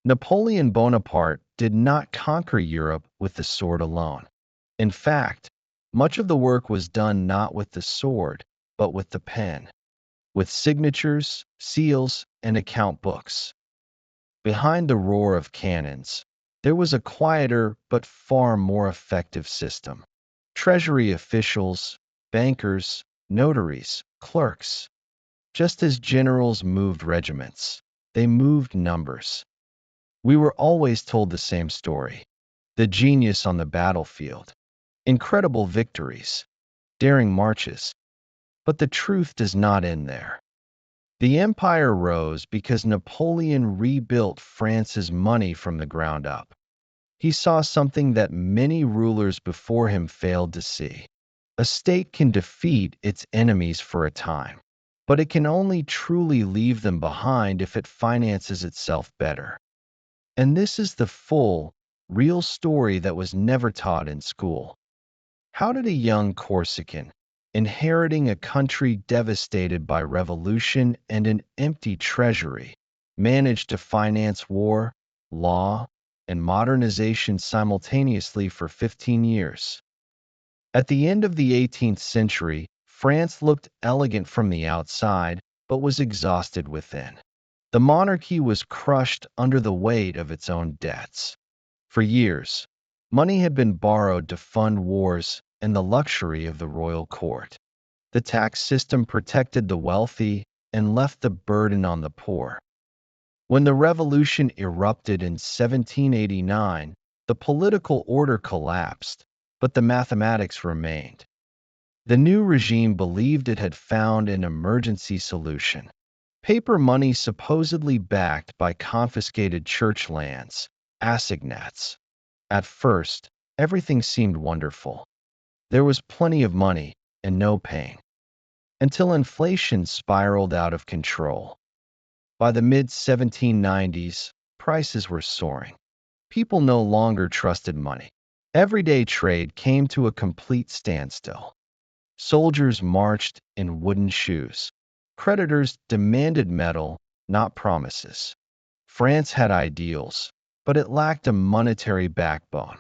Napoleon Bonaparte did not conquer Europe with the sword alone. In fact, much of the work was done not with the sword, but with the pen, with signatures, seals, and account books. Behind the roar of cannons, there was a quieter but far more effective system. Treasury officials, bankers, notaries, clerks. Just as generals moved regiments, they moved numbers. We were always told the same story: the genius on the battlefield, incredible victories, daring marches. But the truth does not end there. The empire rose because Napoleon rebuilt France's money from the ground up. He saw something that many rulers before him failed to see. A state can defeat its enemies for a time, but it can only truly leave them behind if it finances itself better. And this is the full, real story that was never taught in school. How did a young Corsican, inheriting a country devastated by revolution and an empty treasury, manage to finance war, law, and modernization simultaneously for 15 years? At the end of the 18th century, France looked elegant from the outside, but was exhausted within. The monarchy was crushed under the weight of its own debts. For years, money had been borrowed to fund wars and the luxury of the royal court. The tax system protected the wealthy and left the burden on the poor. When the revolution erupted in 1789, the political order collapsed, but the mathematics remained. The new regime believed it had found an emergency solution: paper money supposedly backed by confiscated church lands, assignats. At first, everything seemed wonderful. There was plenty of money and no pain, until inflation spiraled out of control. By the mid-1790s, prices were soaring. People no longer trusted money. Everyday trade came to a complete standstill. Soldiers marched in wooden shoes. Creditors demanded metal, not promises. France had ideals, but it lacked a monetary backbone.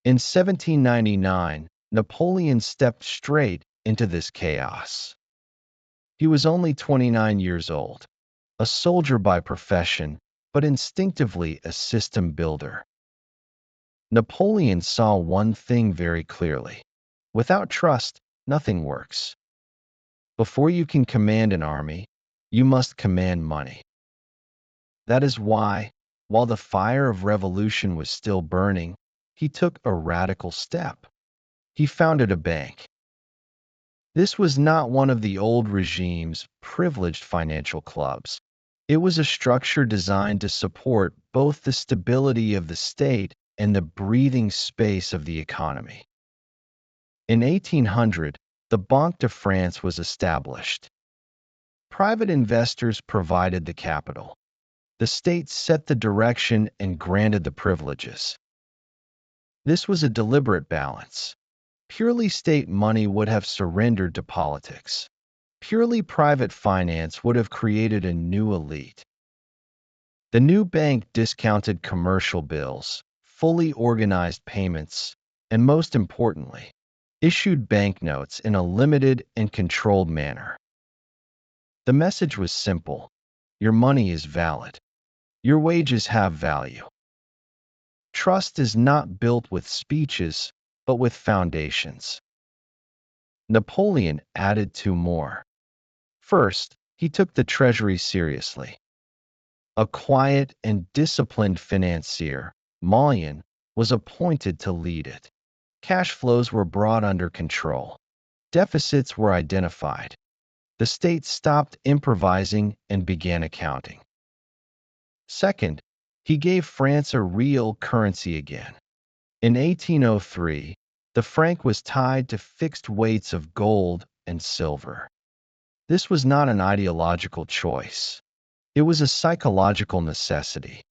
In 1799, Napoleon stepped straight into this chaos. He was only 29 years old, a soldier by profession, but instinctively a system builder. Napoleon saw one thing very clearly: without trust, nothing works. Before you can command an army, you must command money. That is why, while the fire of revolution was still burning, he took a radical step. He founded a bank. This was not one of the old regime's privileged financial clubs. It was a structure designed to support both the stability of the state and the breathing space of the economy. In 1800, the Banque de France was established. Private investors provided the capital. The state set the direction and granted the privileges. This was a deliberate balance. Purely state money would have surrendered to politics. Purely private finance would have created a new elite. The new bank discounted commercial bills, fully organized payments, and most importantly, issued banknotes in a limited and controlled manner. The message was simple: your money is valid. Your wages have value. Trust is not built with speeches, but with foundations. Napoleon added two more. First, he took the treasury seriously. A quiet and disciplined financier, Napoleon, was appointed to lead it. Cash flows were brought under control. Deficits were identified. The state stopped improvising and began accounting. Second, he gave France a real currency again. In 1803, the franc was tied to fixed weights of gold and silver. This was not an ideological choice. It was a psychological necessity.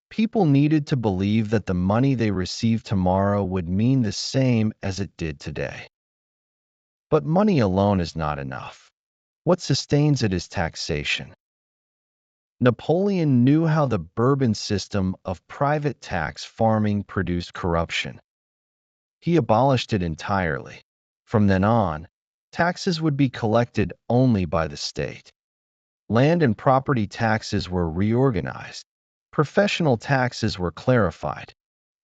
People needed to believe that the money they received tomorrow would mean the same as it did today. But money alone is not enough. What sustains it is taxation. Napoleon knew how the Bourbon system of private tax farming produced corruption. He abolished it entirely. From then on, taxes would be collected only by the state. Land and property taxes were reorganized. Professional taxes were clarified.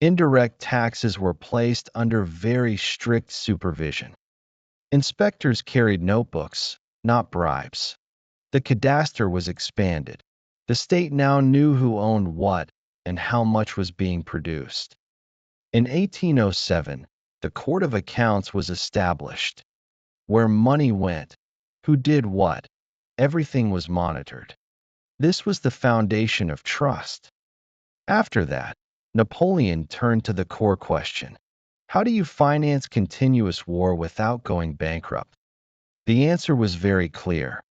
Indirect taxes were placed under very strict supervision. Inspectors carried notebooks, not bribes. The cadastre was expanded. The state now knew who owned what and how much was being produced. In 1807, the Court of Accounts was established. Where money went, who did what, everything was monitored. This was the foundation of trust. After that, Napoleon turned to the core question. How do you finance continuous war without going bankrupt? The answer was very clear.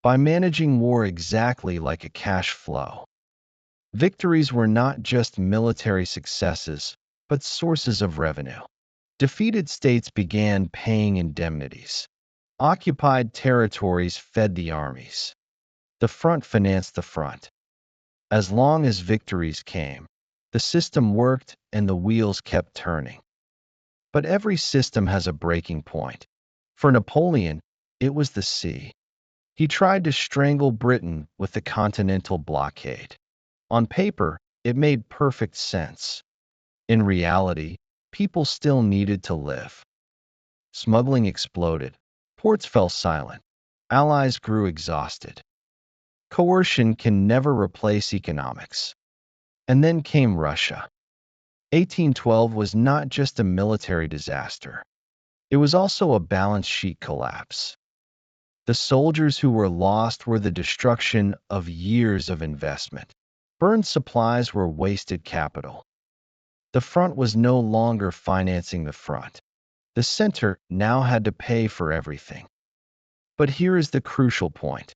By managing war exactly like a cash flow. Victories were not just military successes, but sources of revenue. Defeated states began paying indemnities. Occupied territories fed the armies. The front financed the front. As long as victories came, the system worked and the wheels kept turning. But every system has a breaking point. For Napoleon, it was the sea. He tried to strangle Britain with the continental blockade. On paper, it made perfect sense. In reality, people still needed to live. Smuggling exploded. Ports fell silent. Allies grew exhausted. Coercion can never replace economics. And then came Russia. 1812 was not just a military disaster. It was also a balance sheet collapse. The soldiers who were lost were the destruction of years of investment. Burned supplies were wasted capital. The front was no longer financing the front. The center now had to pay for everything. But here is the crucial point.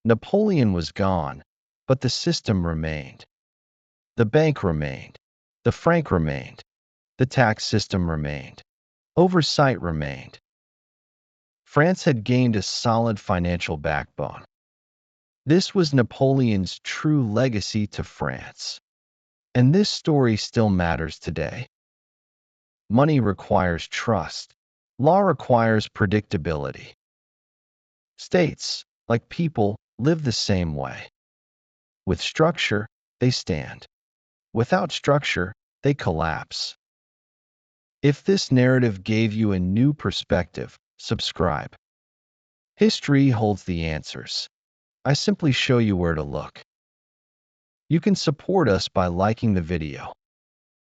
Napoleon was gone, but the system remained. The bank remained. The franc remained. The tax system remained. Oversight remained. France had gained a solid financial backbone. This was Napoleon's true legacy to France. And this story still matters today. Money requires trust. Law requires predictability. States, like people, live the same way. With structure, they stand. Without structure, they collapse. If this narrative gave you a new perspective, subscribe. History holds the answers. I simply show you where to look. You can support us by liking the video,